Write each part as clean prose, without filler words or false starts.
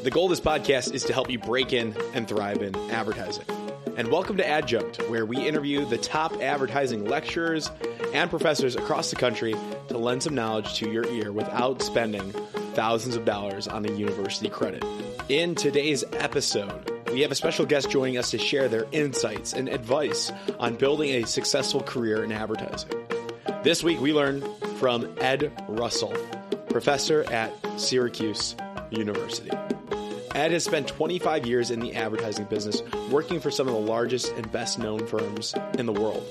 The goal of this podcast is to help you break in and thrive in advertising. And welcome to ADjunct, where we interview the top advertising lecturers and professors across the country to lend some knowledge to your ear without spending thousands of dollars on a university credit. In today's episode, we have a special guest joining us to share their insights and advice on building a successful career in advertising. This week, we learned from Ed Russell, professor at Syracuse University. Ed has spent 25 years in the advertising business, working for some of the largest and best-known firms in the world.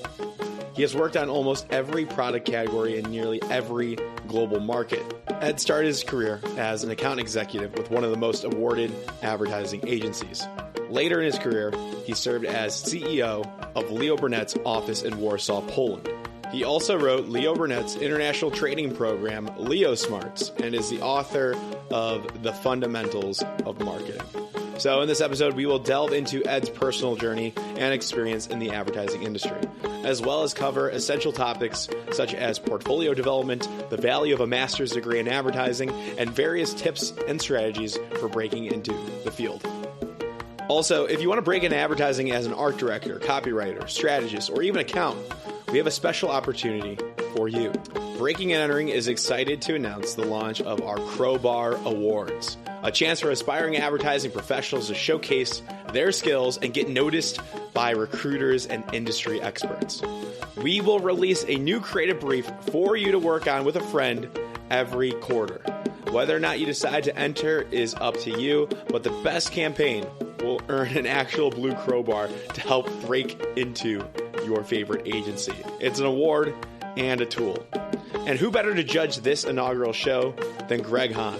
He has worked on almost every product category in nearly every global market. Ed started his career as an account executive with one of the most awarded advertising agencies. Later in his career, he served as CEO of Leo Burnett's office in Warsaw, Poland. He also wrote Leo Burnett's international training program, LeoSmarts, and is the author of The Fundamentals of Marketing. So in this episode, we will delve into Ed's personal journey and experience in the advertising industry, as well as cover essential topics such as portfolio development, the value of a master's degree in advertising, and various tips and strategies for breaking into the field. Also, if you want to break into advertising as an art director, copywriter, strategist, or even accountant, we have a special opportunity for you. Breaking and Entering is excited to announce the launch of our Crowbar Awards, a chance for aspiring advertising professionals to showcase their skills and get noticed by recruiters and industry experts. We will release a new creative brief for you to work on with a friend every quarter. Whether or not you decide to enter is up to you, but the best campaign will earn an actual blue crowbar to help break into your favorite agency. It's an award and a tool. And who better to judge this inaugural show than Greg Hahn,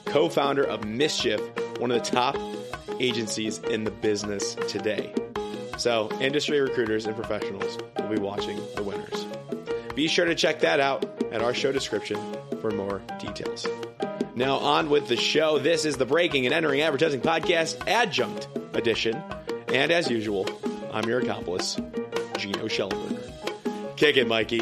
co-founder of Mischief, one of the top agencies in the business today. So industry recruiters and professionals will be watching the winners. Be sure to check that out at our show description for more details. Now on with the show. This is the Breaking and Entering Advertising Podcast, Adjunct edition. And as usual, I'm your accomplice, Gino Schellenberger. Kick it, Mikey.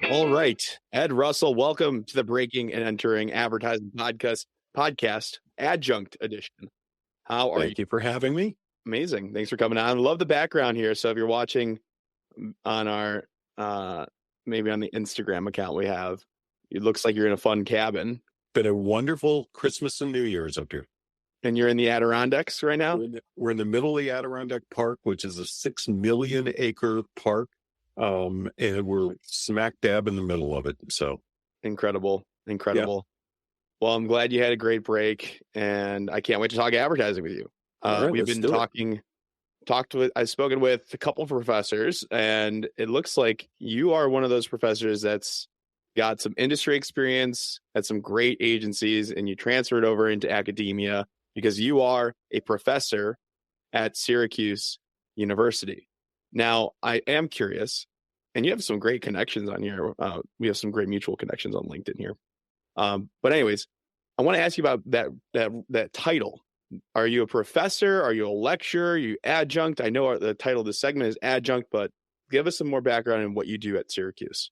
All right. Ed Russell, welcome to the Breaking and Entering Advertising Podcast, Adjunct edition. How are you? Thank you for having me. Amazing. Thanks for coming on. Love the background here. So if you're watching on our, maybe on the Instagram account we have, it looks like you're in a fun cabin. Been a wonderful Christmas and New Year's up here. And you're in the Adirondacks right now? We're in the middle of the Adirondack Park, which is a 6 million acre park. And we're smack dab in the middle of it. So incredible. Yeah. Well, I'm glad you had a great break, and I can't wait to talk advertising with you. Right, we've been I've spoken with a couple of professors, and it looks like you are one of those professors that's got some industry experience at some great agencies, and you transferred over into academia because you are a professor at Syracuse University. Now, I am curious, and you have some great connections on here. We have some great mutual connections on LinkedIn here. But anyways, I want to ask you about that title. Are you a professor? Are you a lecturer? Are you adjunct? I know the title of this segment is adjunct, but give us some more background on what you do at Syracuse.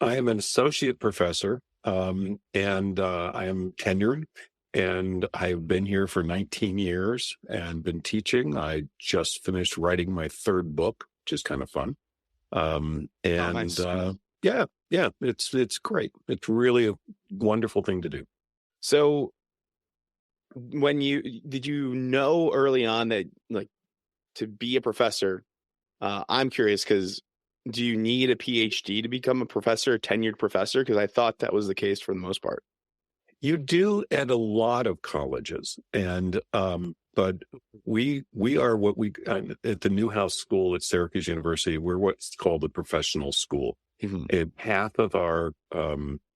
I am an associate professor, and I am tenured, and I've been here for 19 years and been teaching. I just finished writing my third book, which is kind of fun. Nice. Yeah, it's great. It's really a wonderful thing to do. So did you know early on that, like, to be a professor, I'm curious because do you need a PhD to become a professor, a tenured professor? Because I thought that was the case for the most part. You do at a lot of colleges, and but we are what we at the Newhouse School at Syracuse University. We're what's called a professional school. Mm-hmm. And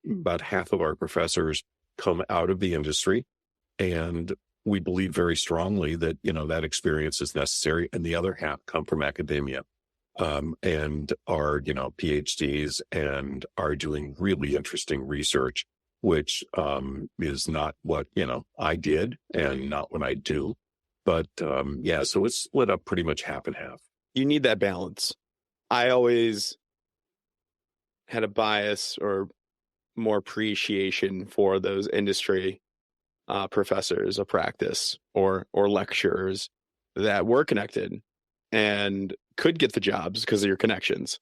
about half of our professors come out of the industry, and we believe very strongly that that experience is necessary, and the other half come from academia, and are PhDs and are doing really interesting research, which is not what I did and not what I do. But yeah, so it's split up pretty much half and half. You need that balance. I always had a bias or more appreciation for those industry professors of practice or lecturers that were connected and could get the jobs because of your connections.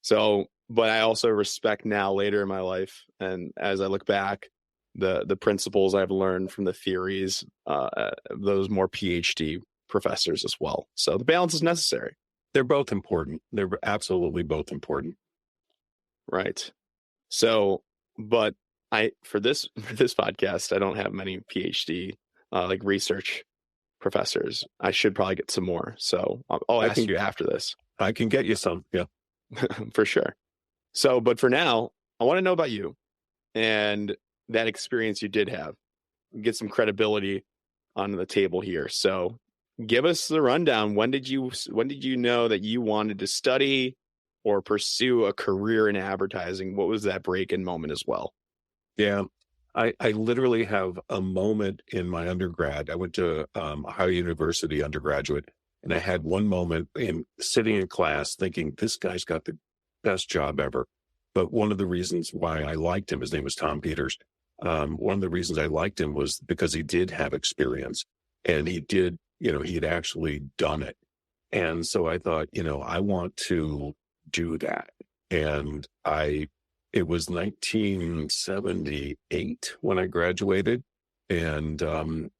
So, but I also respect now later in my life, and as I look back, the principles I've learned from the theories, those more PhD professors as well. So the balance is necessary. They're both important. They're absolutely both important. Right. So, but for this podcast, I don't have many PhD like research professors. I should probably get some more. So I'll ask you after this. I can get you some. Yeah, for sure. So, but for now, I want to know about you and that experience you did have. Get some credibility on the table here. So, give us the rundown. When did you know that you wanted to study or pursue a career in advertising? What was that break-in moment as well? Yeah, I literally have a moment in my undergrad. I went to Ohio University undergraduate, and I had one moment in sitting in class thinking, this guy's got the best job ever. But one of the reasons why I liked him, his name was Tom Peters. One of the reasons I liked him was because he did have experience, and he did, he had actually done it. And so I thought, I want to do that. And it was 1978 when I graduated, and the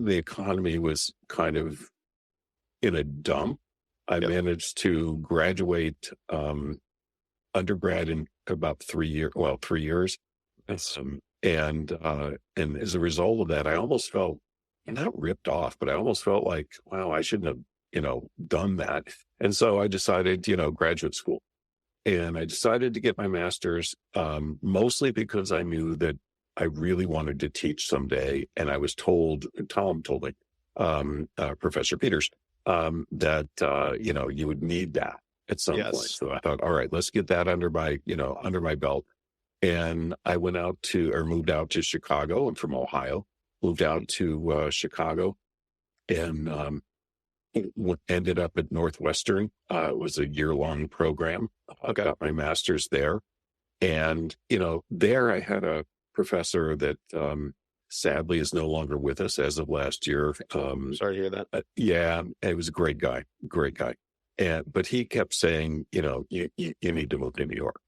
economy was kind of in a dump. I managed to graduate undergrad in about 3 years. Well, 3 years, and as a result of that, I almost felt not ripped off, but I almost felt like, wow, I shouldn't have done that. And so I decided, graduate school. And I decided to get my master's, mostly because I knew that I really wanted to teach someday. And I was told, Tom told me, Professor Peters, that, you would need that at some point. So I thought, all right, let's get that under my belt. And I moved out to Chicago. I'm from Ohio, moved out to Chicago, and ended up at Northwestern. It was a year-long program. I got my master's there. And, there I had a professor that sadly is no longer with us as of last year. Sorry to hear that. Yeah, it was a great guy. But he kept saying, you need to move to New York.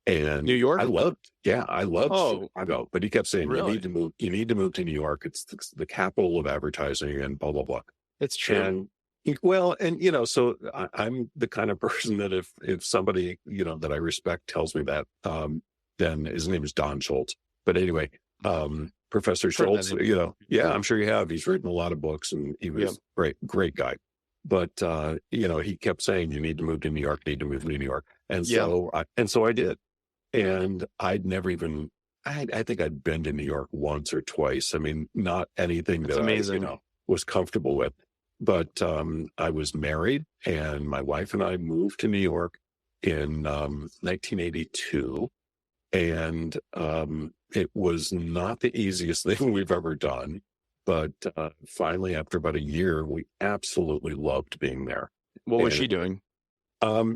And New York? I loved Chicago, but he kept saying, really? you need to move to New York. It's the capital of advertising and blah, blah, blah. It's true. So I'm the kind of person that if somebody, that I respect tells me that, then his name is Don Schultz. But anyway, Professor Schultz, I'm sure you have. He's written a lot of books, and he was great guy. But, he kept saying, you need to move to New York, need to move to New York. And so I did. And I'd never even, I think I'd been to New York once or twice. I mean, not anything that I, was comfortable with. But I was married, and my wife and I moved to New York in 1982. And it was not the easiest thing we've ever done. But finally, after about a year, we absolutely loved being there. What was she doing?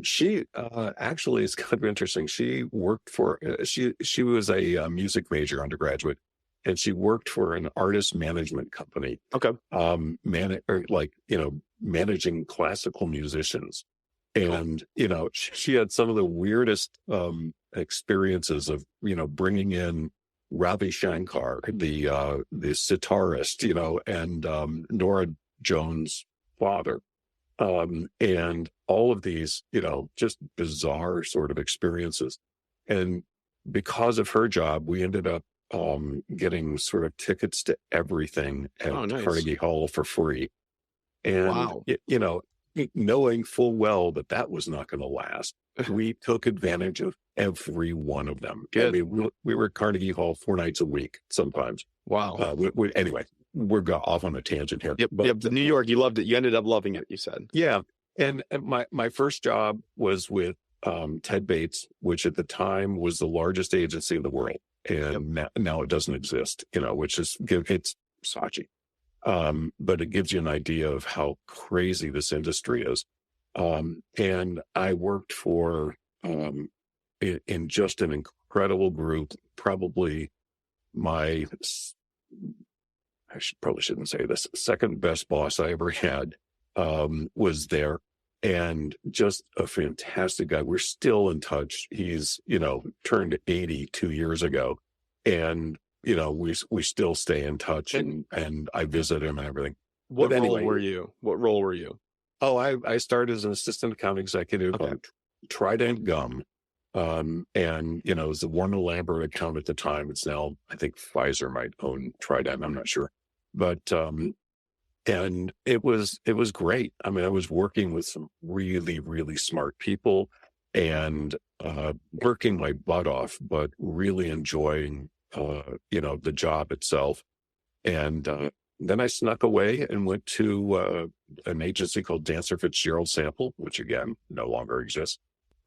She actually is kind of interesting. She worked for, she was a music major undergraduate. And she worked for an artist management company. Okay. Managing classical musicians. And, she had some of the weirdest experiences of, bringing in Ravi Shankar, the sitarist, and Nora Jones' father. And all of these, just bizarre sort of experiences. And because of her job, we ended up getting sort of tickets to everything at Carnegie Hall for free. And, knowing full well that was not going to last, we took advantage of every one of them. Good. I mean, we were at Carnegie Hall 4 nights a week sometimes. Wow. Anyway, we're off on a tangent here. Yep. The New York, you loved it. You ended up loving it, you said. Yeah. And my first job was with Ted Bates, which at the time was the largest agency in the world. And now it doesn't exist, which is, it's Saatchi. But it gives you an idea of how crazy this industry is. And I worked for, in just an incredible group, probably my, probably shouldn't say this, second best boss I ever had, was there, and just a fantastic guy. We're still in touch. He's, turned 80 2 years ago, and, we still stay in touch, and I visit him and everything. What But role anyway, were you? What role were you? Oh, I started as an assistant account executive Okay. on Trident Gum. And, it was the Warner Lambert account at the time. It's now, I think Pfizer might own Trident. I'm not sure. But, and it was great. I mean, I was working with some really, really smart people and, working my butt off, but really enjoying, the job itself. And, then I snuck away and went to an agency called Dancer Fitzgerald Sample, which again, no longer exists.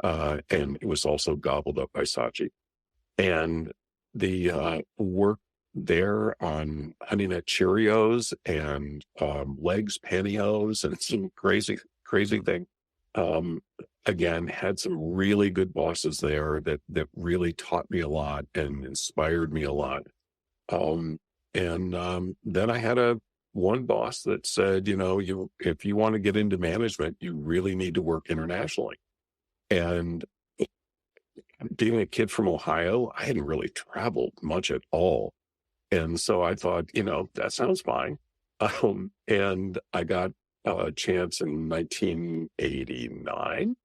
And it was also gobbled up by Saatchi. And the work there on Honey Nut Cheerios and Legs Pantyhose and some crazy, crazy thing. Again, had some really good bosses there that really taught me a lot and inspired me a lot. And then I had one boss that said, if you want to get into management, you really need to work internationally. And being a kid from Ohio, I hadn't really traveled much at all. And so I thought, that sounds fine. And I got a chance in 1989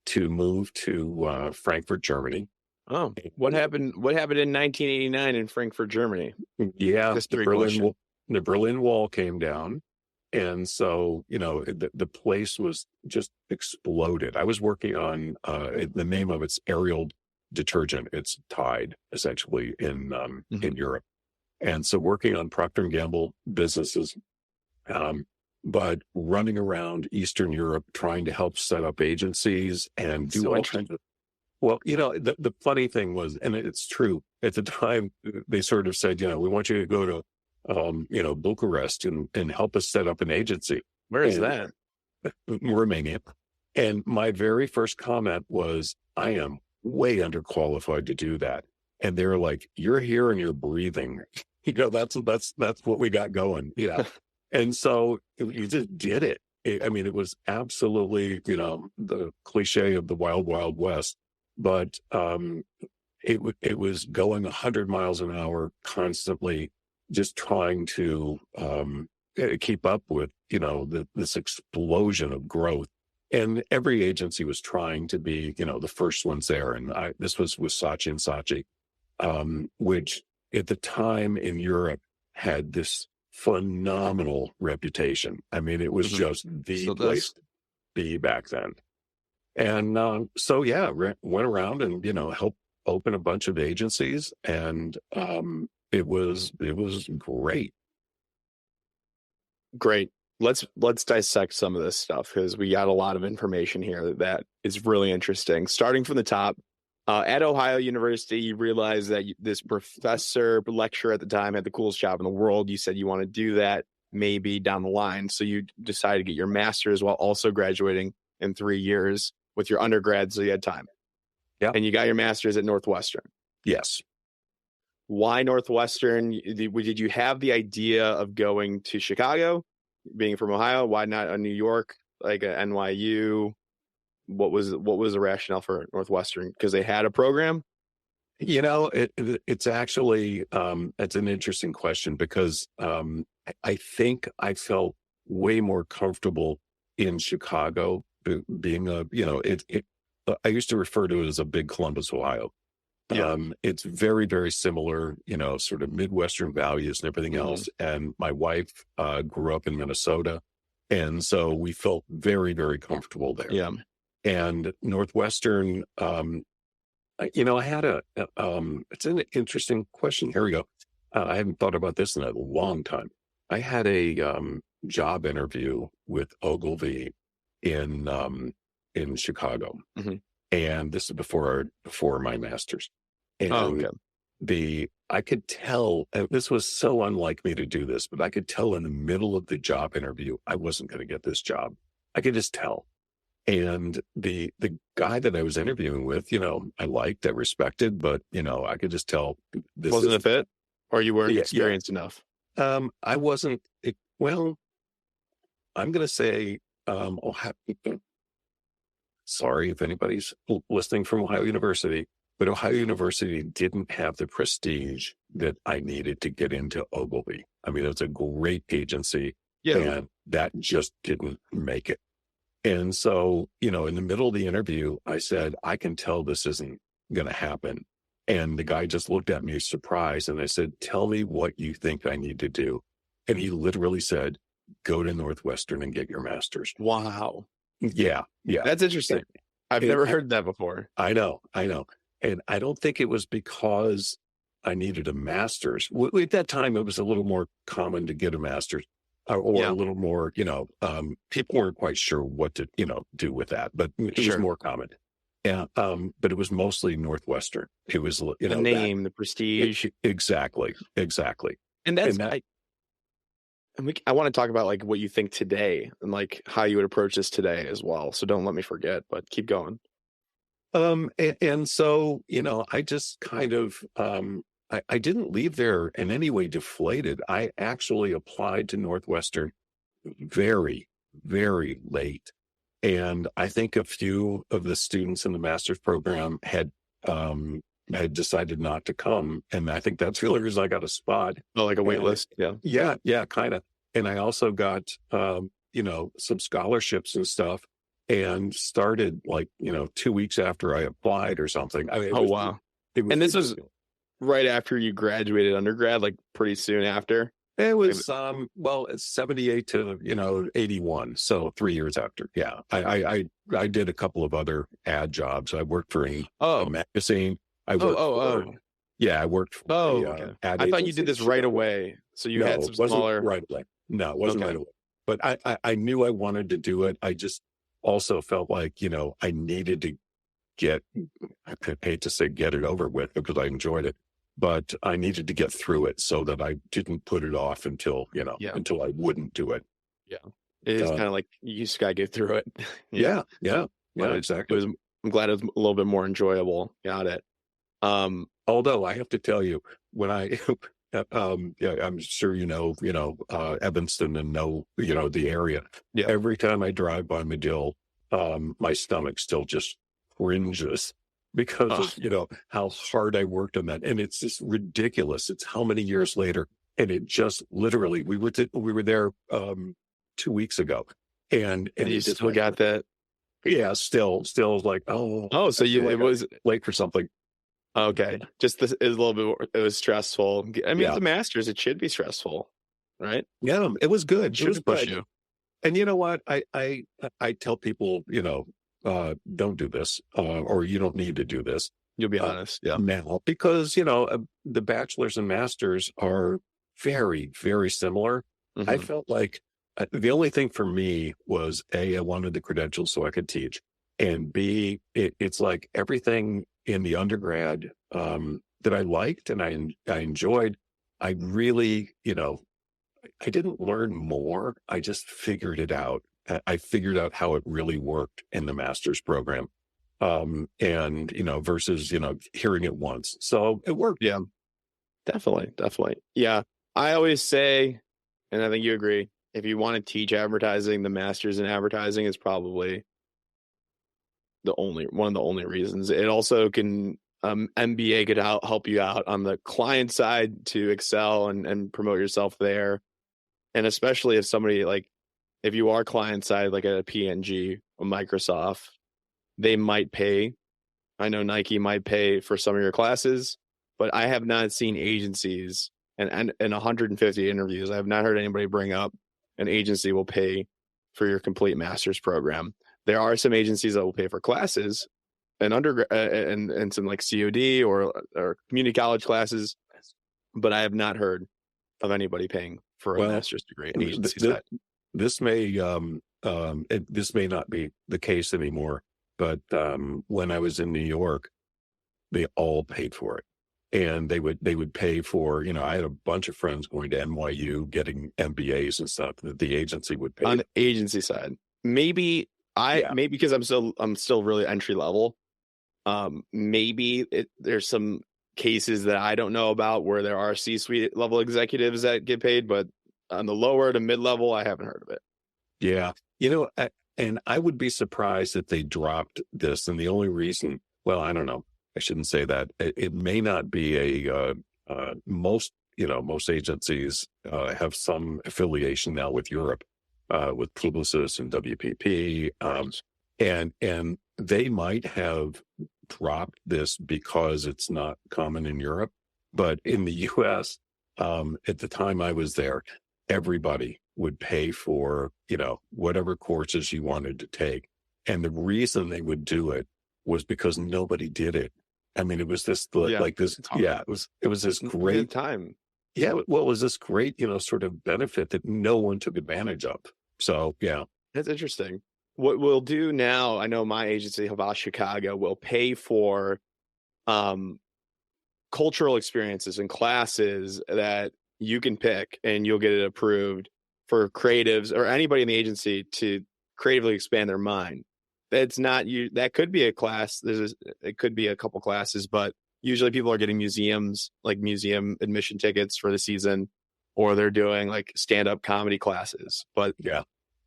to move to Frankfurt, Germany. Oh, what happened? What happened in 1989 in Frankfurt, Germany? Yeah, the Berlin Wall came down, and so the place was just exploded. I was working on the name of it's Ariel detergent. It's Tide, essentially, in Europe, and so working on Procter and Gamble businesses, but running around Eastern Europe trying to help set up agencies and do all kinds of. Well, the funny thing was, and it's true, at the time, they sort of said, we want you to go to, Bucharest and help us set up an agency. Where is that? Romania. And my very first comment was, I am way underqualified to do that. And they're like, you're here and you're breathing. That's what we got going. And so you just did it. It was absolutely, the cliche of the wild, wild west. But it was going 100 miles an hour constantly, just trying to keep up with, this explosion of growth. And every agency was trying to be, the first ones there. And this was with Saatchi and Saatchi, which at the time in Europe had this phenomenal reputation. It was just the place to be back then. And so, went around and, helped open a bunch of agencies, and it was great. Great. Let's dissect some of this stuff, because we got a lot of information here that is really interesting. Starting from the top, at Ohio University, you realized that this lecturer at the time had the coolest job in the world. You said you want to do that maybe down the line. So you decided to get your master's while also graduating in 3 years with your undergrad, so you had time. Yeah. And you got your master's at Northwestern. Yes. Why Northwestern? Did you have the idea of going to Chicago, being from Ohio? Why not a New York, like a NYU? What was the rationale for Northwestern? Because they had a program? It's actually, it's an interesting question, because I think I felt way more comfortable in Chicago being I used to refer to it as a big Columbus, Ohio. Yeah. It's very, very similar, sort of Midwestern values and everything else. And my wife grew up in Minnesota. And so we felt very, very comfortable there. Yeah. And Northwestern, I had it's an interesting question. Here we go. I haven't thought about this in a long time. I had a job interview with Ogilvy in Chicago. And this is before my master's. And I could tell, and this was so unlike me to do this, but I could tell in the middle of the job interview, I wasn't going to get this job. I could just tell. And the guy that I was interviewing with, I liked, I respected, but I could just tell this wasn't a fit, or you weren't experienced enough. I wasn't. Well, I'm going to say, sorry if anybody's listening from Ohio University, but Ohio University didn't have the prestige that I needed to get into Ogilvy. I mean, it's a great agency, and that just didn't make it. And so, in the middle of the interview, I said, I can tell this isn't going to happen. And the guy just looked at me surprised. And I said, tell me what you think I need to do. And he literally said, go to Northwestern and get your master's. Wow. Yeah. That's interesting. I've never heard that before. I know. And I don't think it was because I needed a master's. At that time, it was a little more common to get a master's. Or a little more, people weren't quite sure what to, do with that, but it was more common. Yeah. But it was mostly Northwestern. It was, the name, the prestige. Exactly. And I want to talk about like what you think today and like how you would approach this today as well. So don't let me forget, but keep going. And so, I just kind of, I didn't leave there in any way deflated. I actually applied to Northwestern very, very late. And I think a few of the students in the master's program had decided not to come. And I think that's the only reason I got a spot. Oh, like a wait list. Yeah, kind of. And I also got, some scholarships and stuff and started 2 weeks after I applied or something. I mean, wow. And this was right after you graduated undergrad, like pretty soon after? It was, it's 78 to, 81. So 3 years after. Yeah. I did a couple of other ad jobs. I worked for a magazine. I worked for okay. ad I thought you did this right away. So you had some smaller. Right away. No, it wasn't right away. But I knew I wanted to do it. I just also felt like, I needed to I hate to say get it over with because I enjoyed it. But I needed to get through it so that I didn't put it off until I wouldn't do it. Yeah. It is kind of like you just got to get through it. Yeah, exactly. I'm glad it was a little bit more enjoyable. Got it. Although I have to tell you, when I, I'm sure Evanston and the area. Yeah. Every time I drive by Medill, my stomach still just cringes. Because of, how hard I worked on that. And it's just ridiculous. It's how many years later. And it just literally, we were there 2 weeks ago. And you still got that? Yeah, still like, so it was late for something. Okay. Just this is a little bit, it was stressful. I mean, the master's, it should be stressful, right? Yeah, it was good. It was push you. And you know what? I tell people, don't do this, or you don't need to do this. You'll be honest. Now, because, the bachelor's and master's are very, very similar. Mm-hmm. I felt like the only thing for me was I wanted the credentials so I could teach. And B, it's like everything in the undergrad that I liked and I enjoyed. I really, I didn't learn more. I just figured it out. I figured out how it really worked in the master's program. And, versus, hearing it once. So it worked. Yeah, definitely. Yeah. I always say, and I think you agree, if you want to teach advertising, the master's in advertising is probably one of the only reasons. It also can, MBA could help you out on the client side to excel and promote yourself there. And especially if somebody if you are client side, like at a P&G or Microsoft, they might pay. I know Nike might pay for some of your classes, but I have not seen agencies and 150 interviews. I have not heard anybody bring up an agency will pay for your complete master's program. There are some agencies that will pay for classes and undergrad and some like COD or community college classes, but I have not heard of anybody paying for a master's degree in agency side. This may not be the case anymore, but when I was in New York, they all paid for it. and they would pay for, I had a bunch of friends going to NYU getting MBAs and stuff that the agency would pay. On the agency side, maybe because I'm still really entry level. Maybe there's some cases that I don't know about where there are C-suite level executives that get paid, but on the lower to mid level, I haven't heard of it. Yeah. And I would be surprised if they dropped this. And the only reason, well, I don't know. I shouldn't say that. It may not be most agencies have some affiliation now with Europe, with Publicis and WPP. And they might have dropped this because it's not common in Europe. But in the US, at the time I was there, everybody would pay for, whatever courses you wanted to take. And the reason they would do it was because nobody did it. I mean, it was this it was this great time. Yeah. Well, it was this great, sort of benefit that no one took advantage of. So, yeah. That's interesting. What we'll do now, I know my agency, Havas Chicago, will pay for cultural experiences and classes that you can pick, and you'll get it approved for creatives or anybody in the agency to creatively expand their mind. That's not you. That could be a class. It could be a couple classes, but usually people are getting museum admission tickets for the season, or they're doing like stand-up comedy classes. But yeah,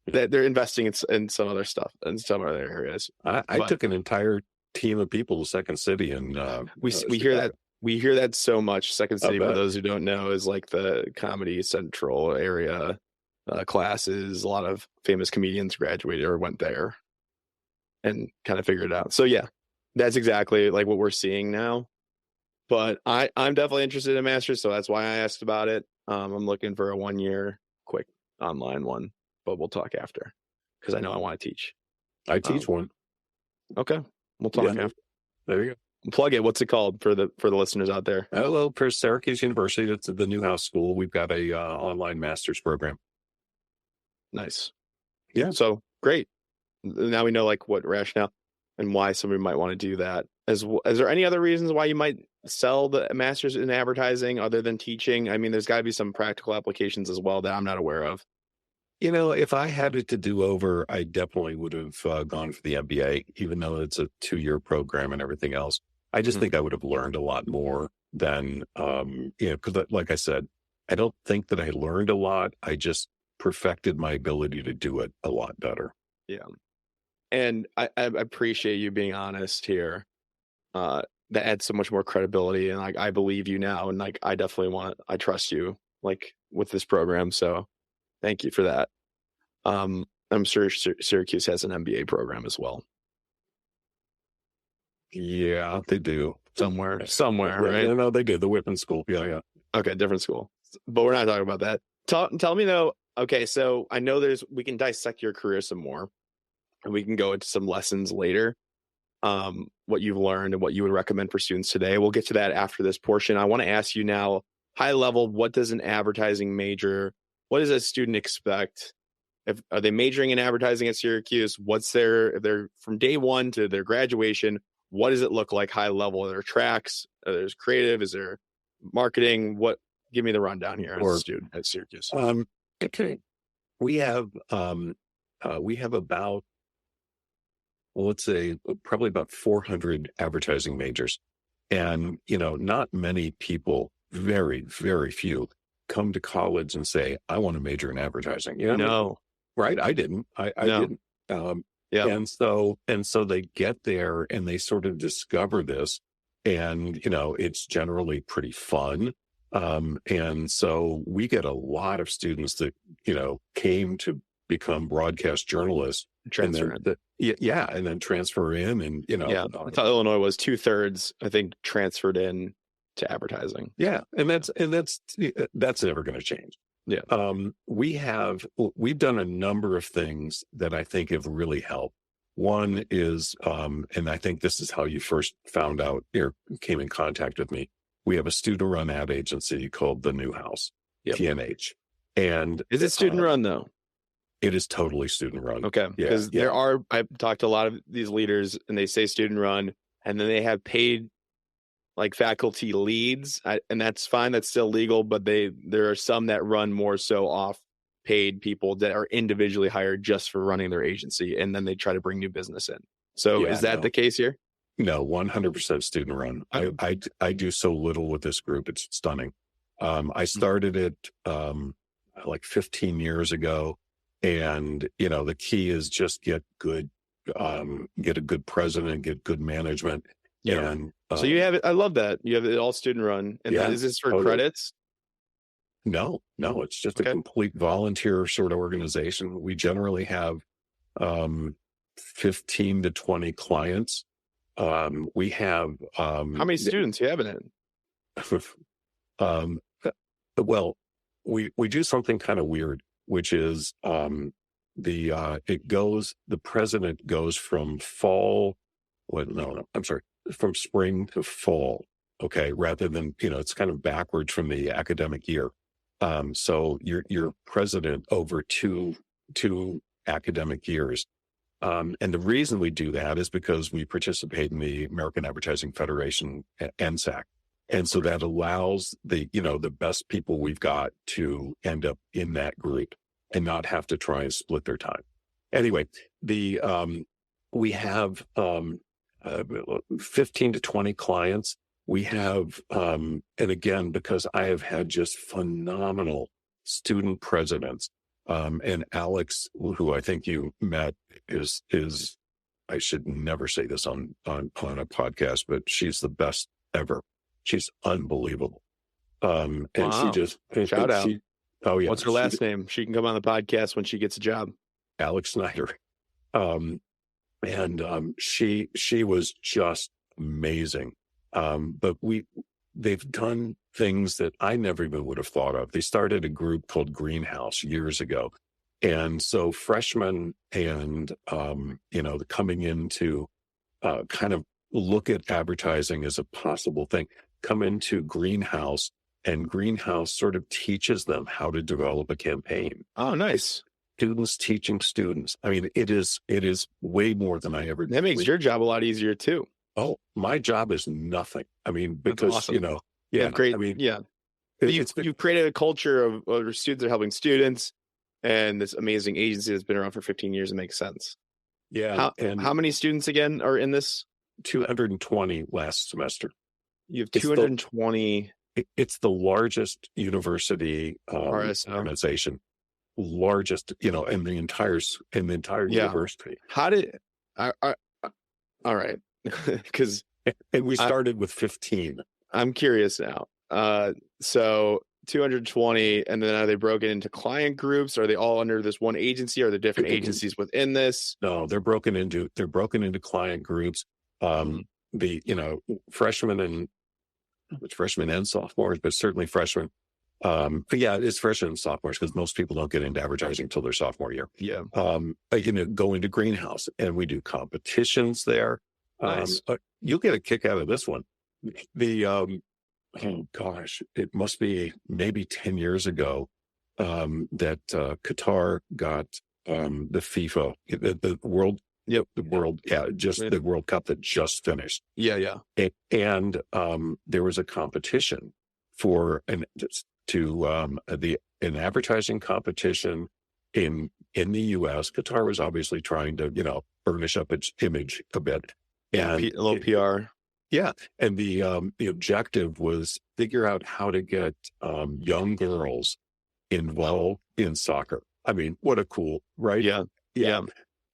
they're investing in some other stuff in some other areas. I took an entire team of people to Second City, and we hear that. We hear that so much. Second City, for those who don't know, is like the Comedy Central area classes. A lot of famous comedians graduated or went there and kind of figured it out. So yeah, that's exactly like what we're seeing now. But I'm definitely interested in master's, so that's why I asked about it. I'm looking for a 1-year quick online one, but we'll talk after because I know I want to teach. I teach one. Okay, we'll talk after. There you go. Plug it. What's it called for the listeners out there? Well, for Syracuse University, it's the Newhouse School. We've got a online master's program. Nice. Yeah. So great. Now we know like what rationale and why somebody might want to do that. Is there any other reasons why you might sell the master's in advertising other than teaching? I mean, there's got to be some practical applications as well that I'm not aware of. If I had it to do over, I definitely would have gone for the MBA, even though it's a 2-year program and everything else. I just think I would have learned a lot more than, because like I said, I don't think that I learned a lot. I just perfected my ability to do it a lot better. Yeah. And I appreciate you being honest here. That adds so much more credibility. And like, I believe you now. And like, I trust you like with this program. So thank you for that. I'm sure Syracuse has an MBA program as well. Yeah, they do. Somewhere, right? No, they do. The Whitman School. Yeah. Okay, different school. But we're not talking about that. Tell me though, okay, so I know we can dissect your career some more, and we can go into some lessons later, what you've learned and what you would recommend for students today. We'll get to that after this portion. I want to ask you now, high level, what does an advertising major, what does a student expect? Are they majoring in advertising at Syracuse? If they're from day one to their graduation, what does it look like high level? Are there tracks? There's creative? Is there marketing? Give me the rundown here as a student at Syracuse. Okay. We have about, let's say probably about 400 advertising majors. And, not many people, very, very few, come to college and say, I want to major in advertising. No. Right? I didn't. I didn't. Yeah. And so they get there and they sort of discover this, and, it's generally pretty fun. And so we get a lot of students that, came to become broadcast journalists. Transfer in. And then transfer in and, Yeah. I thought Illinois was 2/3, I think, transferred in to advertising. Yeah. And that's never going to change. Yeah. We've done a number of things that I think have really helped. One is, and I think this is how you first found out or came in contact with me. We have a student-run ad agency called the Newhouse, PNH. And is it student-run though? It is totally student-run. Okay, because I've talked to a lot of these leaders, and they say student-run, and then they have paid like faculty leads, and that's fine. That's still legal, but there are some that run more so off paid people that are individually hired just for running their agency, and then they try to bring new business in. So Yeah, is that no. the case here? No, 100% student run. I do so little with this group. It's stunning. I started it like 15 years ago. And, the key is just get a good president, get good management. Yeah. And So you have it. I love that. You have it all student run. And Yeah, is this for totally. credits? No, it's just a Okay. complete volunteer sort of organization. We generally have 15 to 20 clients. We have How many students do you have in it? um, well, we do something kind of weird, which is the president goes from from spring to fall. Okay. Rather than, it's kind of backwards from the academic year. So you're president over two academic years. And the reason we do that is because we participate in the American Advertising Federation, NSAC. And so that allows the best people we've got to end up in that group and not have to try and split their time. Anyway, we have 15 to 20 clients. We have, and again, because I have had just phenomenal student presidents, and Alex, who I think you met, is I should never say this on a podcast, but she's the best ever. She's unbelievable. And Wow. she just Shout out. Oh yeah. What's her last name? She can come on the podcast when she gets a job. Alex Snyder. She was just amazing. But they've done things that I never even would have thought of. They started a group called Greenhouse years ago. And so freshmen and, coming into kind of look at advertising as a possible thing, come into Greenhouse, and Greenhouse sort of teaches them how to develop a campaign. Oh, nice. Students teaching students. I mean, it is way more than I ever. That makes your job a lot easier too. Oh, my job is nothing. I mean, because, awesome. yeah, great. I mean, yeah. You've created a culture of where students are helping students, and this amazing agency that's been around for 15 years. It makes sense. Yeah. How many students again are in this? 220 last semester. You have 220. It's the largest university RSO. organization, largest, in the entire university. How did all right? Because and we started with 15. I'm curious now. So 220, and then are they broken into client groups? Are they all under this one agency? Are there different agencies within this? No, they're broken into client groups. Freshmen and sophomores, but certainly freshmen. But yeah, it's freshmen and sophomores because most people don't get into advertising until their sophomore year. Yeah. Go into Greenhouse, and we do competitions there. Nice. You'll get a kick out of this one. Oh gosh, it must be maybe 10 years ago that Qatar got the FIFA, the World. Yep, the World Cup that just finished. Yeah. And there was a competition for an advertising competition in the U.S. Qatar was obviously trying to burnish up its image a bit, and a little PR. Yeah, and the objective was figure out how to get young girls involved in soccer. I mean, what a cool, right? Yeah.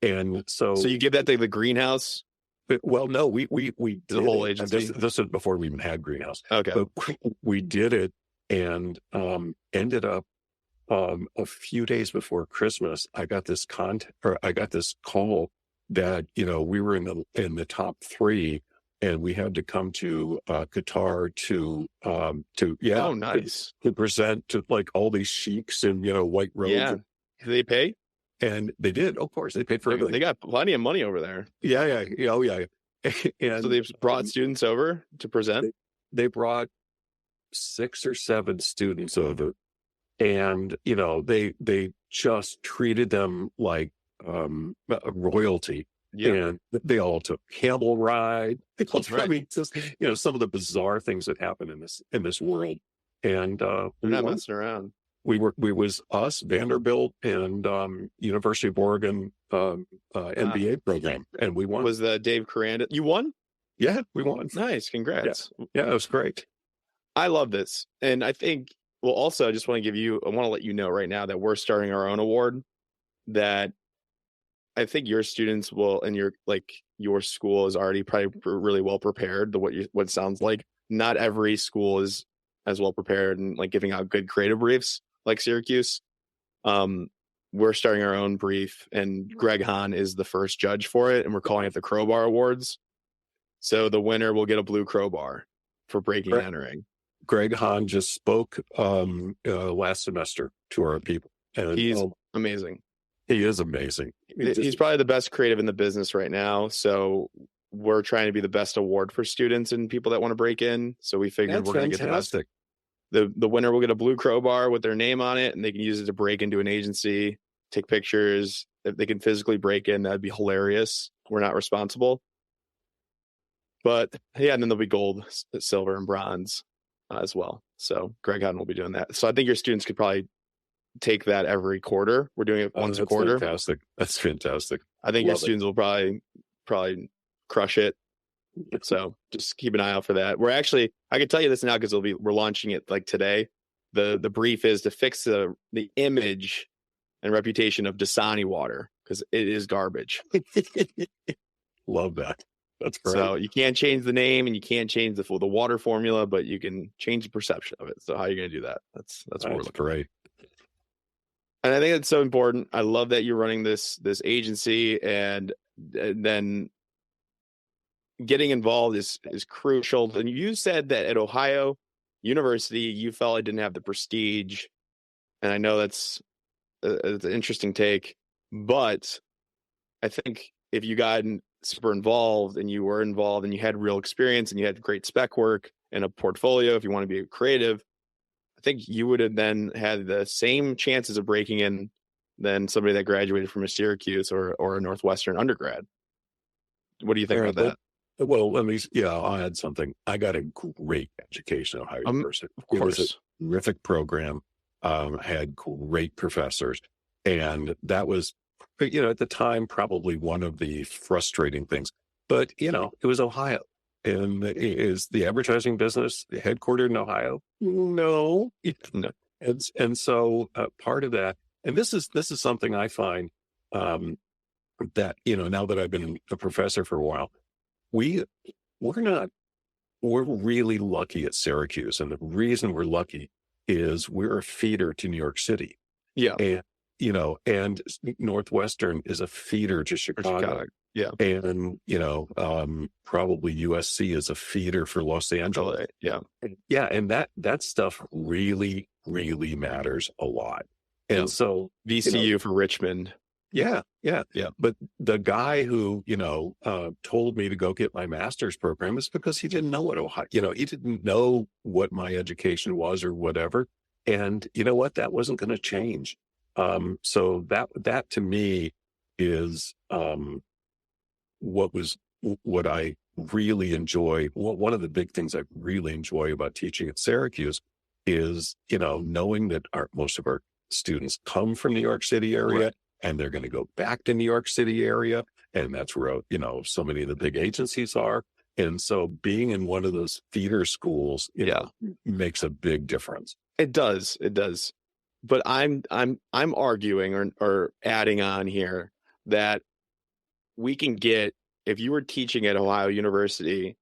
And so you give that to the Greenhouse? Well, no, we did the whole agency. This is before we even had Greenhouse. Okay, but we did it, and ended up a few days before Christmas. I got this call that we were in the top 3, and we had to come to Qatar to Oh, nice. to present to like all these sheiks in white robes. Yeah, do they pay? And they did, of course. They paid for everything. They got plenty of money over there. Yeah. Oh, yeah. And so they've brought students over to present? They brought 6 or 7 students over. And, they just treated them like royalty. And they all took camel ride. I mean, just, some of the bizarre things that happen in this world. And They're not messing around. We was us, Vanderbilt, and University of Oregon MBA program, and we won. Was the Dave Coranda? You won? Yeah, we won. Nice, congrats. Yeah, it was great. I love this, and I think. Well, also, I just want to let you know right now that we're starting our own award. That I think your students will, and your school is already probably really well prepared. What it sounds like. Not every school is as well prepared and giving out good creative briefs like Syracuse. We're starting our own brief, and Greg Hahn is the first judge for it, and we're calling it the Crowbar Awards. So the winner will get a blue crowbar for breaking and entering. Greg Hahn just spoke last semester to our people. And he's amazing. He is amazing. He's probably the best creative in the business right now. So we're trying to be the best award for students and people that want to break in. So we figured we're going to get the best. The winner will get a blue crowbar with their name on it, and they can use it to break into an agency, take pictures. If they can physically break in, that'd be hilarious. We're not responsible. But yeah, and then there'll be gold, silver, and bronze as well. So Greg Hahn will be doing that. So I think your students could probably take that every quarter. We're doing it once a quarter. Fantastic. That's fantastic. I think your students will probably crush it. So just keep an eye out for that. I can tell you this now because we're launching it today. The brief is to fix the image and reputation of Dasani water because it is garbage. Love that. That's great. So you can't change the name and you can't change the water formula, but you can change the perception of it. So how are you going to do that? That's what we're looking great. And I think it's so important. I love that you're running this agency, and then getting involved is crucial. And you said that at Ohio University, you felt it didn't have the prestige. And I know it's an interesting take, but I think if you got super involved and you were involved and you had real experience and you had great spec work and a portfolio, if you want to be creative, I think you would have then had the same chances of breaking in than somebody that graduated from a Syracuse or a Northwestern undergrad. What do you think about that? Well, I'll add something. I got a great education at Ohio University. Of course. It was a terrific program. Had great professors. And that was, at the time, probably one of the frustrating things. But, it was Ohio. And is the advertising business headquartered in Ohio? No. No. And so part of that, and this is something I find that, now that I've been a professor for a while, we're really lucky at Syracuse. And the reason we're lucky is we're a feeder to New York City. Yeah. And, and Northwestern is a feeder to Chicago. Yeah. And, probably USC is a feeder for Los Angeles. Yeah. Yeah. And that stuff really, really matters a lot. And so VCU for Richmond. Yeah. But the guy who, told me to go get my master's program is because he didn't know what Ohio, he didn't know what my education was or whatever. And you know what? That wasn't going to change. So that to me is what I really enjoy. One of the big things I really enjoy about teaching at Syracuse is, knowing that most of our students come from New York City area. Right. And they're going to go back to New York City area. And that's where, so many of the big agencies are. And so being in one of those feeder schools, makes a big difference. It does. But I'm arguing or adding on here that we can get, if you were teaching at Ohio University,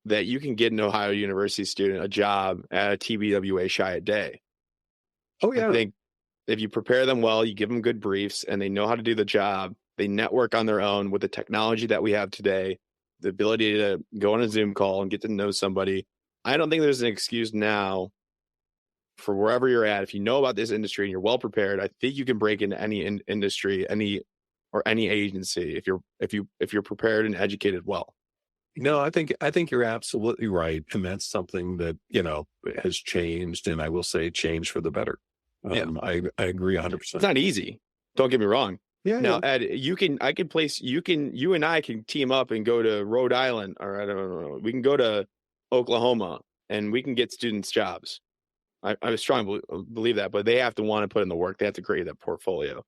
that you can get an Ohio University student a job at a TBWA Chiat Day. Oh, yeah. I think if you prepare them well, you give them good briefs and they know how to do the job, they network on their own with the technology that we have today, the ability to go on a Zoom call and get to know somebody. I don't think there's an excuse now for wherever you're at. If you know about this industry and you're well prepared, I think you can break into any industry, any agency if you're prepared and educated well. No, I think you're absolutely right. And that's something that, has changed, and I will say changed for the better. I agree 100%. It's not easy. Don't get me wrong. Yeah. Now, Yeah. Ed, you and I can team up and go to Rhode Island, or I don't know, we can go to Oklahoma and we can get students jobs. I strongly believe that, but they have to want to put in the work. They have to create that portfolio.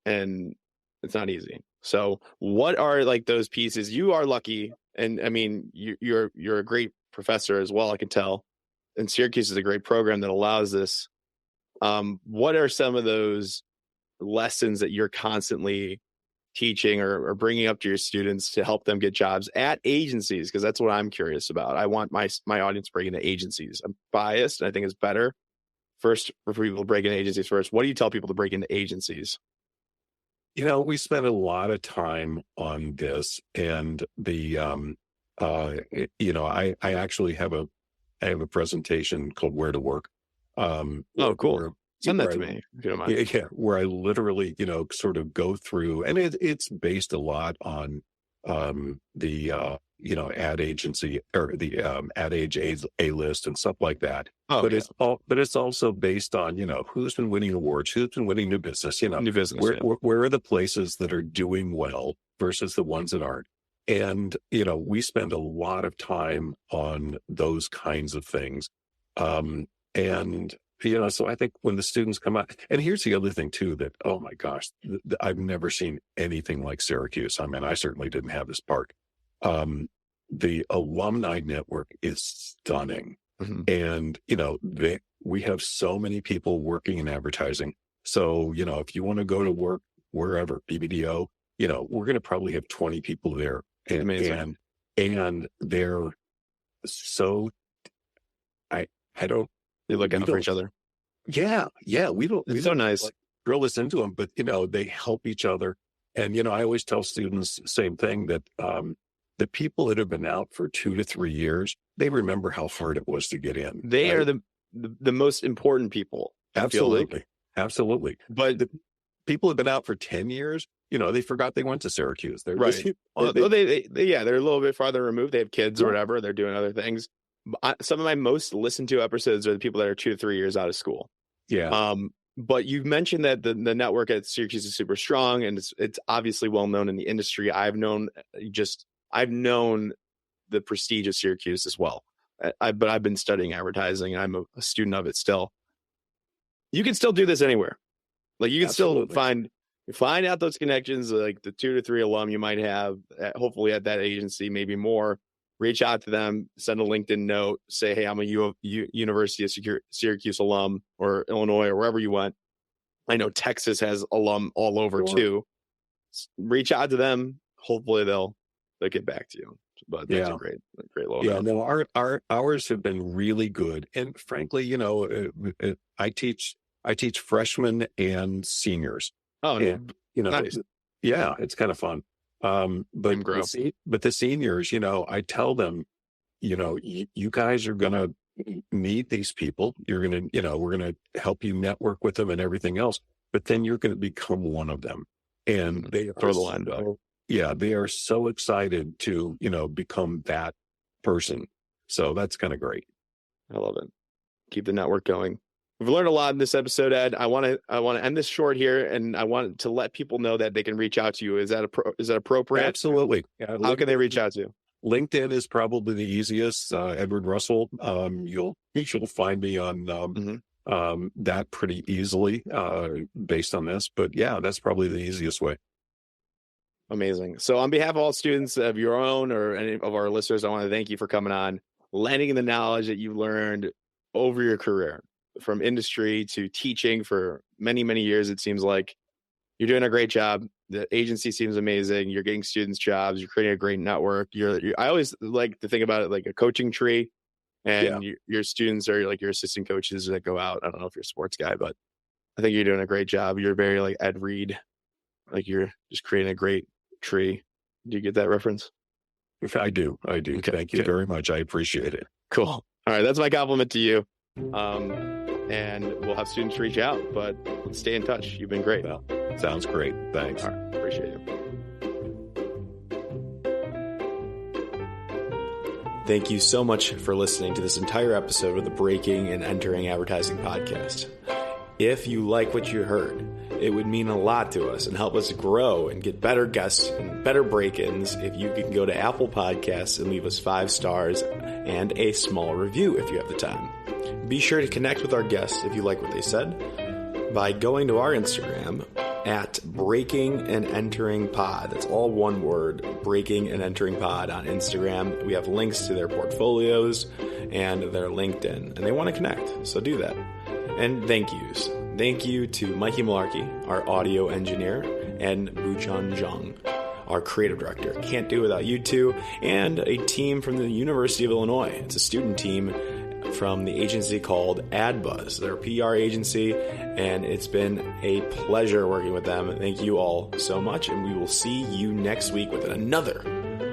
And it's not easy. So what are like those pieces? You are lucky. And I mean, you're a great professor as well, I can tell. And Syracuse is a great program that allows this. What are some of those lessons that you're constantly teaching or bringing up to your students to help them get jobs at agencies? Because that's what I'm curious about. I want my audience to break into agencies. I'm biased, and I think it's better first for people to break into agencies first. What do you tell people to break into agencies? We spent a lot of time on this, and I actually have a presentation called Where to Work. Oh, cool. Send that to me if you don't mind. Yeah, where I literally, sort of go through, and it's based a lot on the ad agency or the ad age A list and stuff like that. Oh, but yeah. it's also based on who's been winning awards, who's been winning new business. New business. Where are the places that are doing well versus the ones that aren't? And we spend a lot of time on those kinds of things, so I think when the students come out, and here's the other thing too, that, oh my gosh, I've never seen anything like Syracuse. I mean, I certainly didn't have this part. The alumni network is stunning. Mm-hmm. And, we have so many people working in advertising. So, if you want to go to work wherever, BBDO, we're going to probably have 20 people there. Amazing. And they're so, I don't, They look out for each other. Yeah. We don't nice. like, drill this into them, but they help each other. And I always tell students the same thing, that the people that have been out for 2 to 3 years, they remember how hard it was to get in. They are the most important people. Absolutely. Absolutely. But the people have been out for 10 years, they forgot they went to Syracuse. They're right. they're a little bit farther removed. They have kids or whatever. They're doing other things. Some of my most listened to episodes are the people that are 2 to 3 years out of school. Yeah. But you mentioned that the network at Syracuse is super strong, and it's obviously well known in the industry. I've known the prestige of Syracuse as well. But I've been studying advertising, and I'm a student of it still. You can still do this anywhere. Like you can Absolutely. still find out those connections, like the 2 to 3 alum you might have, hopefully at that agency, maybe more. Reach out to them, send a LinkedIn note, say, hey, I'm a University of Syracuse alum, or Illinois, or wherever you went. I know Texas has alum all over too. Reach out to them. Hopefully they'll get back to you. But that's a great little note. No, ours have been really good. And frankly, I teach freshmen and seniors. Oh, and, nice. Yeah, it's kind of fun. But the seniors, I tell them, you guys are going to meet these people. You're going to, we're going to help you network with them and everything else, but then you're going to become one of them. And they throw the line back. Yeah, they are so excited to, become that person. So that's kind of great. I love it. Keep the network going. We've learned a lot in this episode, Ed. I want to end this short here, and I want to let people know that they can reach out to you. Is that appropriate? Absolutely. Yeah, how can they reach out to you? LinkedIn is probably the easiest. Edward Russell. You'll find me on that pretty easily based on this. But yeah, that's probably the easiest way. Amazing. So on behalf of all students of your own or any of our listeners, I want to thank you for coming on, lending the knowledge that you've learned over your career, from industry to teaching for many, many years. It seems like you're doing a great job. The agency seems amazing. You're getting students jobs. You're creating a great network. I always like to think about it like a coaching tree, and your students are like your assistant coaches that go out. I don't know if you're a sports guy, but I think you're doing a great job. You're very like Ed Reed, like you're just creating a great tree. Do you get that reference? I do. Okay, thank you very much. I appreciate it. Cool. All right. That's my compliment to you. And we'll have students reach out, but let's stay in touch. You've been great. Well, sounds great. Thanks. All right. Appreciate you. Thank you so much for listening to this entire episode of the Breaking and Entering Advertising podcast. If you like what you heard, It would mean a lot to us and help us grow and get better guests and better break-ins if you can go to Apple Podcasts and leave us 5 stars and a small review if you have the time. Be sure to connect with our guests if you like what they said by going to our Instagram at Breaking and Entering Pod. That's all one word, Breaking and Entering Pod on Instagram. We have links to their portfolios and their LinkedIn, and they want to connect, so do that. And thank yous. Thank you to Mikey Malarkey, our audio engineer, and Buchan Zhang, our creative director. Can't do it without you two, and a team from the University of Illinois. It's a student team from the agency called AdBuzz. They're a PR agency, and it's been a pleasure working with them. Thank you all so much, and we will see you next week with another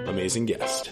amazing guest.